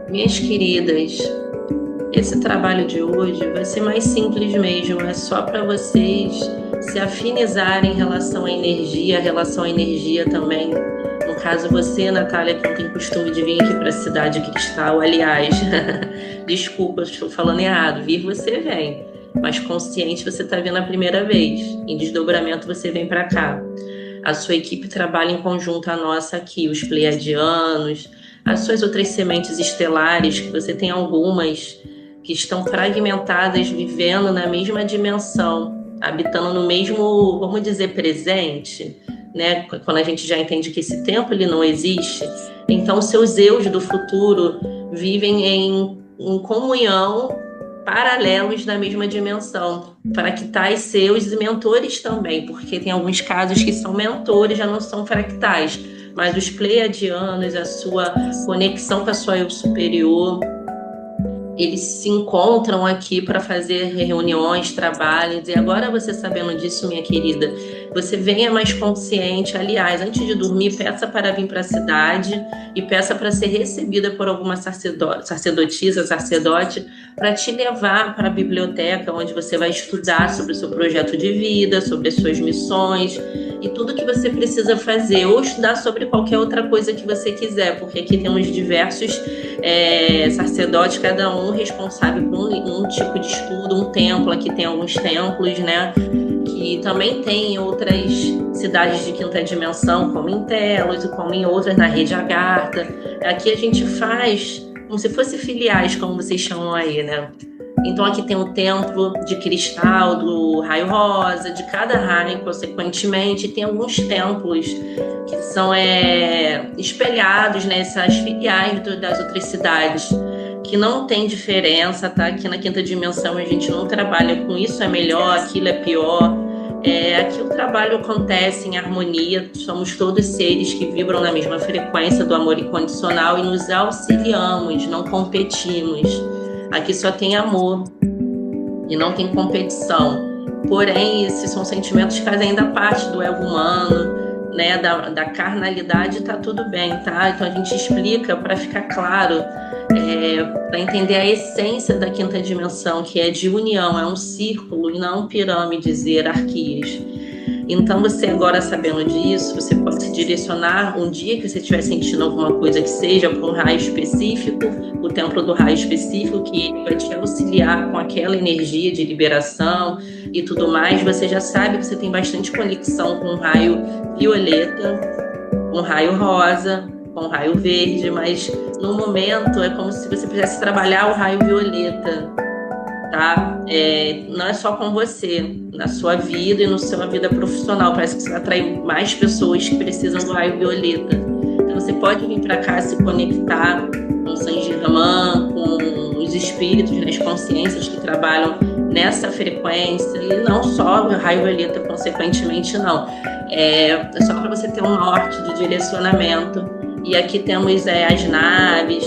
Minhas queridas, esse trabalho de hoje vai ser mais simples mesmo, é só para vocês se afinizarem em relação à energia também. No caso, você, Natália, que não tem costume de vir aqui para a cidade cristal, aliás, desculpa, estou falando errado, vir você vem, mas consciente você está vindo a primeira vez, em desdobramento você vem para cá. A sua equipe trabalha em conjunto a nossa aqui, os pleiadianos, as suas outras sementes estelares, que você tem algumas que estão fragmentadas, vivendo na mesma dimensão, habitando no mesmo, vamos dizer, presente, né? Quando a gente já entende que esse tempo ele não existe, então seus eus do futuro vivem em comunhão, paralelos na mesma dimensão, fractais seus e mentores também, porque tem alguns casos que são mentores, já não são fractais, mas os pleiadianos, a sua conexão com a sua eu superior, eles se encontram aqui para fazer reuniões, trabalhos, e agora você sabendo disso, minha querida, você venha mais consciente. Aliás, antes de dormir, peça para vir para a cidade e peça para ser recebida por alguma sacerdotisa, sacerdote, para te levar para a biblioteca, onde você vai estudar sobre o seu projeto de vida, sobre as suas missões e tudo que você precisa fazer, ou estudar sobre qualquer outra coisa que você quiser, porque aqui temos diversos sacerdotes, cada um responsável por um tipo de estudo, um templo. Aqui tem alguns templos, né, que também tem em outras cidades de quinta dimensão, como em Telos e como em outras na rede Agartha. Aqui a gente faz como se fosse filiais, como vocês chamam aí, né? Então aqui tem o templo de cristal do raio rosa, de cada raio, consequentemente, tem alguns templos que são espelhados nessas filiais das outras cidades, que não tem diferença, tá? Aqui na quinta dimensão a gente não trabalha com isso é melhor, aquilo é pior. Aqui o trabalho acontece em harmonia, somos todos seres que vibram na mesma frequência do amor incondicional e nos auxiliamos, não competimos. Aqui só tem amor e não tem competição. Porém, esses são sentimentos que fazem ainda parte do ego humano, né? Da carnalidade, tá tudo bem, tá? Então a gente explica para ficar claro, para entender a essência da quinta dimensão, que é de união, é um círculo e não pirâmides e hierarquias. Então você agora sabendo disso, você pode se direcionar um dia que você estiver sentindo alguma coisa que seja para um raio específico, o templo do raio específico, que ele vai te auxiliar com aquela energia de liberação e tudo mais. Você já sabe que você tem bastante conexão com o raio violeta, com o raio rosa, com o raio verde, mas no momento é como se você pudesse trabalhar o raio violeta, tá? Não é só com você, na sua vida e na sua vida profissional. Parece que você vai atrair mais pessoas que precisam do raio violeta. Então você pode vir para cá se conectar com Saint Germain, com os espíritos, né, as consciências que trabalham nessa frequência, e não só o raio violeta, consequentemente, não. É só para você ter um norte de direcionamento. E aqui temos as naves,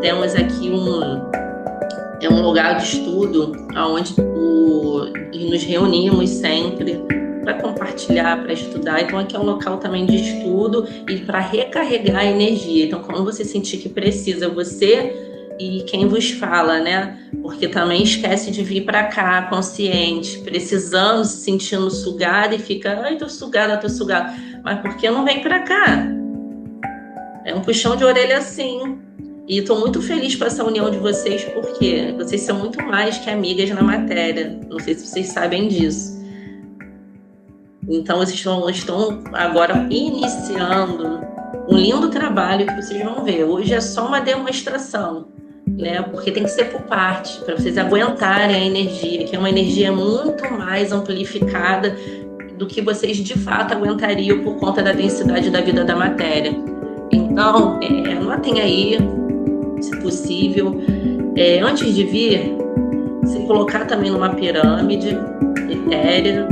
temos aqui um lugar de estudo onde nos reunimos sempre para compartilhar, para estudar. Então aqui é um local também de estudo e para recarregar a energia. Então quando você sentir que precisa, você e quem vos fala, né? Porque também esquece de vir para cá consciente, precisando, se sentindo sugada e fica, ai, tô sugada. Mas por que não vem para cá? É um puxão de orelha assim. E estou muito feliz com essa união de vocês, porque vocês são muito mais que amigas na matéria. Não sei se vocês sabem disso. Então, vocês estão agora iniciando um lindo trabalho que vocês vão ver. Hoje é só uma demonstração, né? Porque tem que ser por parte, para vocês aguentarem a energia, que é uma energia muito mais amplificada do que vocês de fato aguentariam por conta da densidade da vida da matéria. Então, anotem aí, se possível, antes de vir, se colocar também numa pirâmide etérea,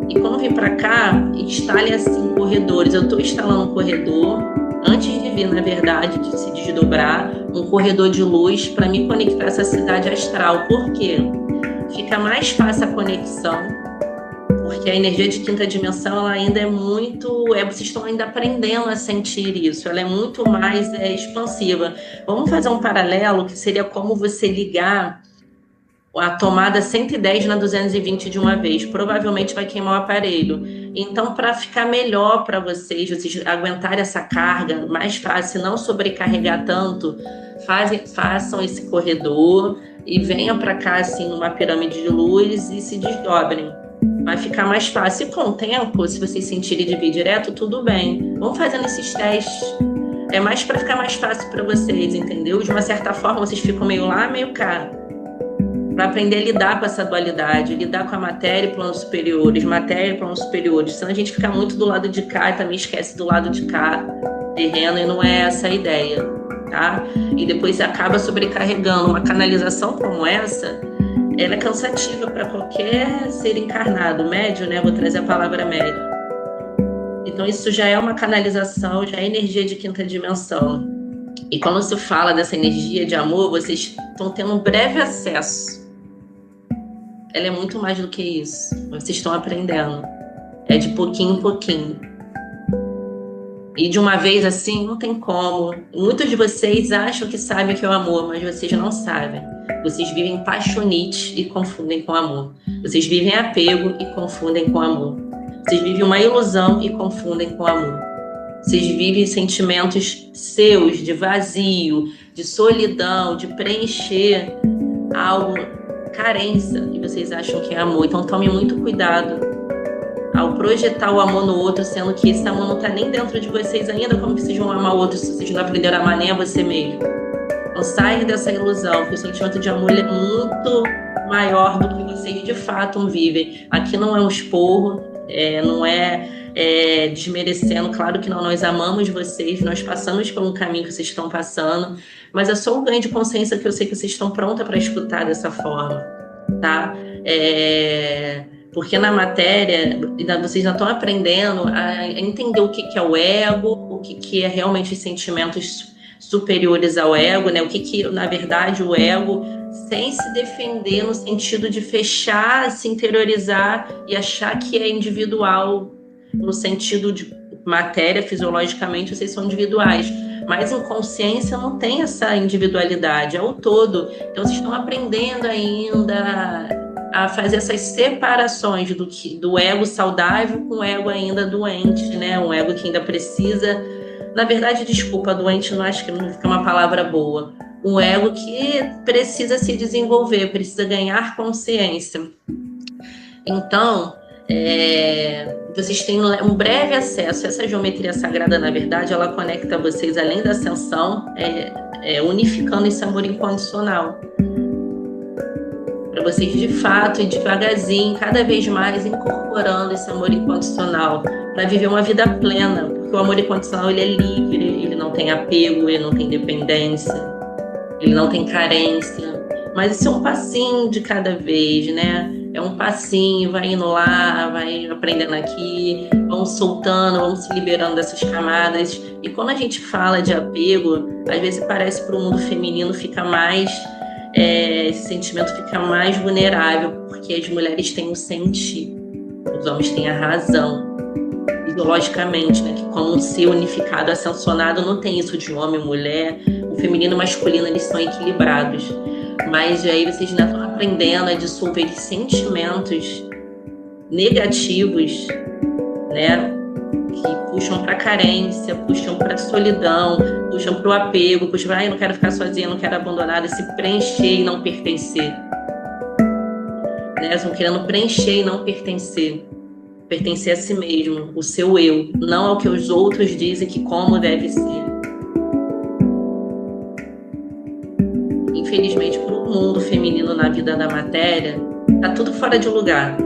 e quando vir para cá, instale assim corredores. Eu estou instalando um corredor, antes de vir, na verdade, de se desdobrar, um corredor de luz para me conectar a essa cidade astral. Por quê? Fica mais fácil a conexão, porque a energia de quinta dimensão ela ainda é muito, vocês estão ainda aprendendo a sentir isso, ela é muito mais expansiva. Vamos fazer um paralelo que seria como você ligar a tomada 110 na 220 de uma vez, provavelmente vai queimar o aparelho. Então, para ficar melhor para vocês aguentarem essa carga, mais fácil, não sobrecarregar tanto, façam esse corredor e venham para cá assim numa pirâmide de luz e se desdobrem. Vai ficar mais fácil. E com o tempo, se vocês sentirem de vir direto, tudo bem. Vamos fazendo esses testes. É mais para ficar mais fácil para vocês, entendeu? De uma certa forma, vocês ficam meio lá, meio cá. Para aprender a lidar com essa dualidade, lidar com a matéria e planos superiores, matéria e planos superiores. Senão a gente fica muito do lado de cá e também esquece do lado de cá, terreno, e não é essa a ideia, tá? E depois acaba sobrecarregando. Uma canalização como essa, ela é cansativa para qualquer ser encarnado, médio, né? Vou trazer a palavra médio. Então isso já é uma canalização, já é energia de quinta dimensão. E quando se fala dessa energia de amor, vocês estão tendo um breve acesso. Ela é muito mais do que isso. Vocês estão aprendendo. É de pouquinho em pouquinho. E de uma vez assim, não tem como. Muitos de vocês acham que sabem o que é o amor, mas vocês não sabem. Vocês vivem paixonite e confundem com amor. Vocês vivem apego e confundem com amor. Vocês vivem uma ilusão e confundem com amor. Vocês vivem sentimentos seus de vazio, de solidão, de preencher algo, carência, e vocês acham que é amor. Então tome muito cuidado ao projetar o amor no outro, sendo que esse amor não está nem dentro de vocês ainda. Como que vocês vão amar o outro se vocês não aprenderam a amar nem a você mesmo? Então saia dessa ilusão, porque o sentimento de amor é muito maior do que vocês de fato vivem. Aqui não é um esporro, não é desmerecendo, claro que não, nós amamos vocês, nós passamos por um caminho que vocês estão passando, mas é só um ganho de consciência que eu sei que vocês estão prontas para escutar dessa forma, tá? Porque na matéria, vocês já estão aprendendo a entender o que é o ego, o que é realmente os sentimentos superiores ao ego, né? O que na verdade o ego, sem se defender no sentido de fechar, se interiorizar e achar que é individual, no sentido de matéria, fisiologicamente, vocês são individuais. Mas em consciência não tem essa individualidade, é o todo. Então vocês estão aprendendo ainda a fazer essas separações do ego saudável com o ego ainda doente, né? Um ego que ainda precisa... Na verdade, desculpa, doente não acho que não fica uma palavra boa. Um ego que precisa se desenvolver, precisa ganhar consciência. Então, vocês têm um breve acesso. Essa geometria sagrada, na verdade, ela conecta vocês, além da ascensão, unificando esse amor incondicional. Para vocês, de fato, e devagarzinho, cada vez mais incorporando esse amor incondicional, para viver uma vida plena, porque o amor incondicional ele é livre, ele não tem apego, ele não tem dependência, ele não tem carência, mas isso é um passinho de cada vez, né? É um passinho, vai indo lá, vai aprendendo aqui, vamos soltando, vamos se liberando dessas camadas. E quando a gente fala de apego, às vezes parece para o mundo feminino fica mais... esse sentimento fica mais vulnerável, porque as mulheres têm o sentir, os homens têm a razão, ideologicamente, né? Que como um ser unificado, ascensionado, não tem isso de homem, mulher, o feminino e o masculino, eles são equilibrados, mas aí vocês ainda estão aprendendo a dissolver sentimentos negativos, né? Que puxam para carência, puxam para solidão, puxam para o apego, puxam para, eu não quero ficar sozinha, não quero abandonar, se preencher e não pertencer. Né? Estão querendo preencher e não pertencer. Pertencer a si mesmo, o seu eu, não ao que os outros dizem que como deve ser. Infelizmente, para o mundo feminino na vida da matéria, tá tudo fora de lugar.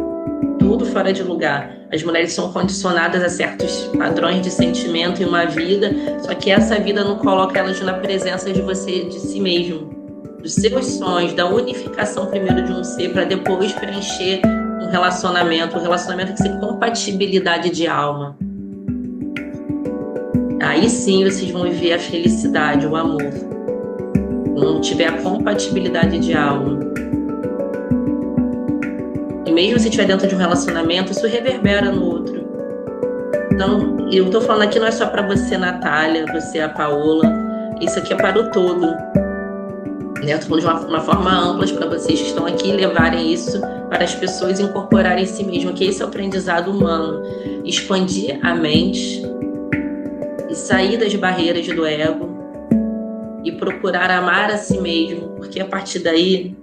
Tudo fora de lugar. As mulheres são condicionadas a certos padrões de sentimento em uma vida, só que essa vida não coloca elas na presença de você, de si mesmo, dos seus sonhos, da unificação primeiro de um ser, para depois preencher um relacionamento. O relacionamento tem que ser compatibilidade de alma. Aí sim vocês vão viver a felicidade, o amor. Quando tiver a compatibilidade de alma. E E mesmo se estiver dentro de um relacionamento, isso reverbera no outro. Então, eu tô falando aqui não é só para você, Natália, você, a Paola. Isso aqui é para o todo. Eu tô falando de uma forma ampla para vocês que estão aqui levarem isso para as pessoas incorporarem em si mesmo, que esse é o aprendizado humano. Expandir a mente e sair das barreiras do ego e procurar amar a si mesmo, porque a partir daí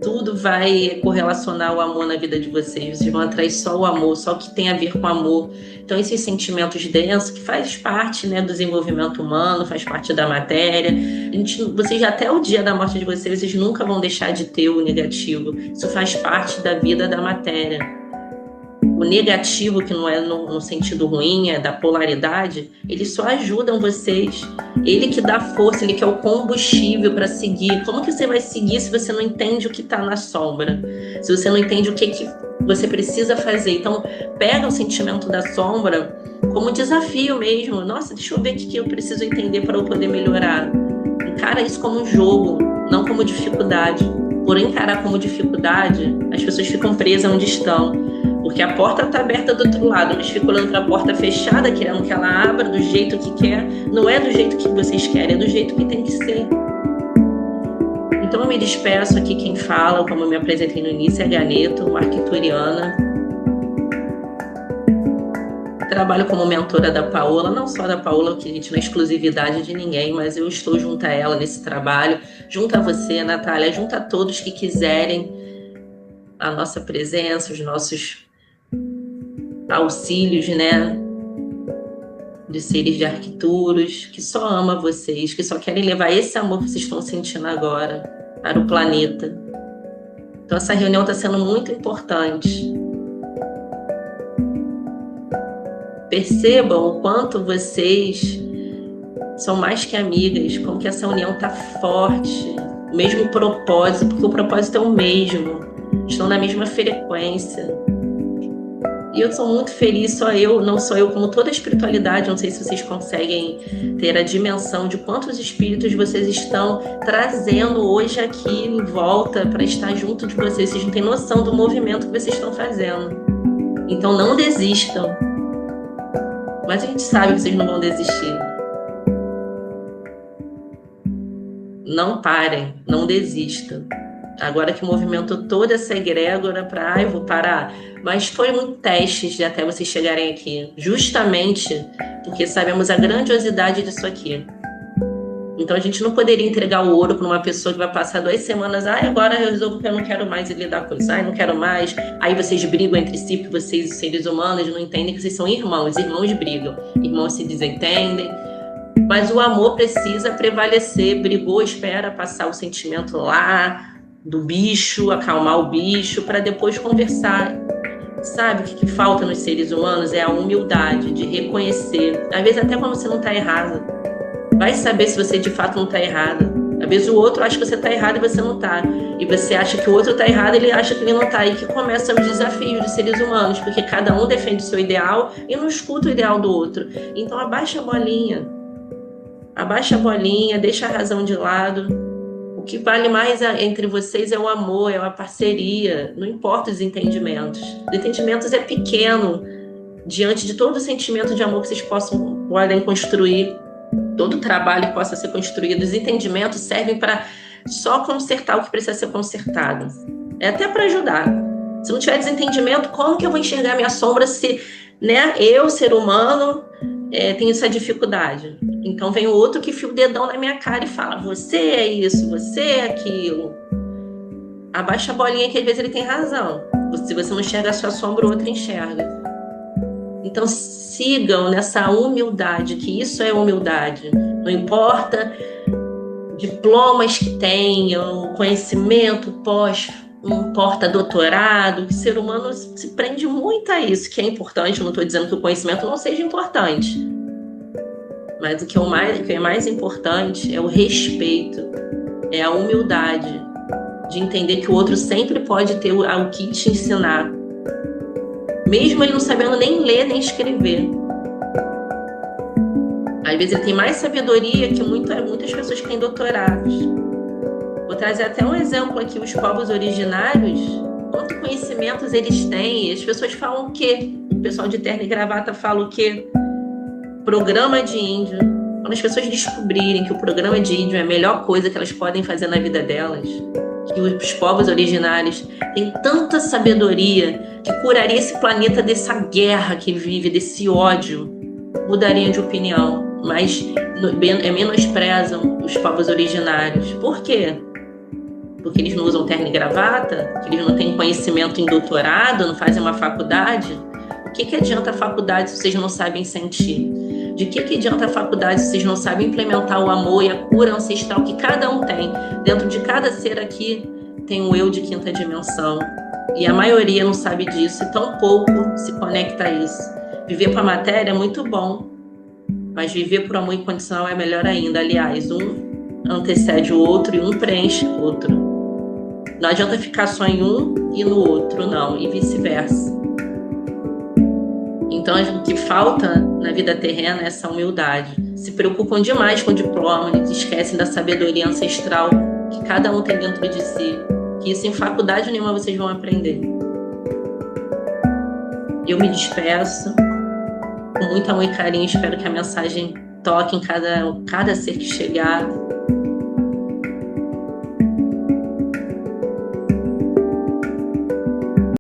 tudo vai correlacionar o amor na vida de vocês. Vocês vão atrair só o amor, só o que tem a ver com amor. Então, esses sentimentos densos, que faz parte, né, do desenvolvimento humano, faz parte da matéria. Vocês, até o dia da morte de vocês nunca vão deixar de ter o negativo. Isso faz parte da vida da matéria. O negativo, que não é no sentido ruim, é da polaridade, eles só ajudam vocês. Ele que dá força, ele que é o combustível para seguir. Como que você vai seguir se você não entende o que está na sombra? Se você não entende o que você precisa fazer? Então, pega o sentimento da sombra como desafio mesmo. Nossa, deixa eu ver o que eu preciso entender para eu poder melhorar. Encara isso como um jogo, não como dificuldade. Por encarar como dificuldade, as pessoas ficam presas onde estão. Porque a porta está aberta do outro lado, mas fica olhando para a porta fechada, querendo que ela abra do jeito que quer. Não é do jeito que vocês querem, é do jeito que tem que ser. Então eu me despeço aqui, quem fala, como eu me apresentei no início, é Ganeto, arquituriana. Trabalho como mentora da Paola, não só da Paola, que a gente não é exclusividade de ninguém, mas eu estou junto a ela nesse trabalho, junto a você, Natália, junto a todos que quiserem a nossa presença, os nossos auxílios, né, de seres de arquituros, que só ama vocês, que só querem levar esse amor que vocês estão sentindo agora para o planeta. Então essa reunião está sendo muito importante. Percebam o quanto vocês são mais que amigas, como que essa união está forte, o mesmo propósito, porque o propósito é o mesmo, estão na mesma frequência. E eu sou muito feliz, não só eu, como toda a espiritualidade. Não sei se vocês conseguem ter a dimensão de quantos espíritos vocês estão trazendo hoje aqui em volta para estar junto de vocês. Vocês não têm noção do movimento que vocês estão fazendo. Então não desistam. Mas a gente sabe que vocês não vão desistir. Não parem, não desistam. Agora que movimentou toda essa egrégora para, eu vou parar. Mas foi um teste de até vocês chegarem aqui. Justamente porque sabemos a grandiosidade disso aqui. Então a gente não poderia entregar o ouro para uma pessoa que vai passar 2 semanas. Agora eu resolvo que eu não quero mais lidar com isso. Não quero mais. Aí vocês brigam entre si, porque vocês, seres humanos, não entendem que vocês são irmãos. Irmãos brigam. Irmãos se desentendem. Mas o amor precisa prevalecer. Brigou, espera passar o sentimento lá do bicho, acalmar o bicho, para depois conversar. Sabe o que falta nos seres humanos? É a humildade de reconhecer. Às vezes até quando você não está errado. Vai saber se você de fato não está errado. Às vezes o outro acha que você está errado e você não está. E você acha que o outro está errado e ele acha que ele não está. Aí que começam os desafios dos seres humanos, porque cada um defende o seu ideal e não escuta o ideal do outro. Então abaixa a bolinha. Abaixa a bolinha, deixa a razão de lado. O que vale mais entre vocês é o amor, é a parceria. Não importa os entendimentos. Os entendimentos é pequeno diante de todo o sentimento de amor que vocês podem construir. Todo o trabalho que possa ser construído. Os entendimentos servem para só consertar o que precisa ser consertado. É até para ajudar. Se não tiver desentendimento, como que eu vou enxergar minha sombra se, né, eu, ser humano, tenho essa dificuldade? Então vem o outro que enfia o dedão na minha cara e fala: você é isso, você é aquilo. Abaixa a bolinha que às vezes ele tem razão. Se você não enxerga a sua sombra, o outro enxerga. Então sigam nessa humildade, que isso é humildade. Não importa diplomas que tenham, conhecimento não importa doutorado, que o ser humano se prende muito a isso, que é importante. Eu não estou dizendo que o conhecimento não seja importante. Mas o que é mais importante é o respeito, é a humildade de entender que o outro sempre pode ter o que te ensinar. Mesmo ele não sabendo nem ler, nem escrever. Às vezes ele tem mais sabedoria que muitas pessoas que têm doutorados. Vou trazer até um exemplo aqui. Os povos originários, quantos conhecimentos eles têm. As pessoas falam o quê? O pessoal de terno e gravata fala o quê? Programa de índio. Quando as pessoas descobrirem que o programa de índio é a melhor coisa que elas podem fazer na vida delas, que os povos originários têm tanta sabedoria que curaria esse planeta dessa guerra que vive, desse ódio, mudariam de opinião, mas menosprezam os povos originários. Por quê? Porque eles não usam terno e gravata? Que eles não têm conhecimento em doutorado, não fazem uma faculdade? O que adianta a faculdade se vocês não sabem sentir? De que adianta a faculdade se vocês não sabem implementar o amor e a cura ancestral que cada um tem? Dentro de cada ser aqui tem um eu de quinta dimensão. E a maioria não sabe disso e tão pouco se conecta a isso. Viver para a matéria é muito bom, mas viver por amor incondicional é melhor ainda. Aliás, um antecede o outro e um preenche o outro. Não adianta ficar só em um e no outro, não, e vice-versa. Então, o que falta na vida terrena é essa humildade. Se preocupam demais com o diploma, eles esquecem da sabedoria ancestral que cada um tem dentro de si. Que isso em faculdade nenhuma vocês vão aprender. Eu me despeço com muito amor e carinho. Espero que a mensagem toque em cada ser que chegar.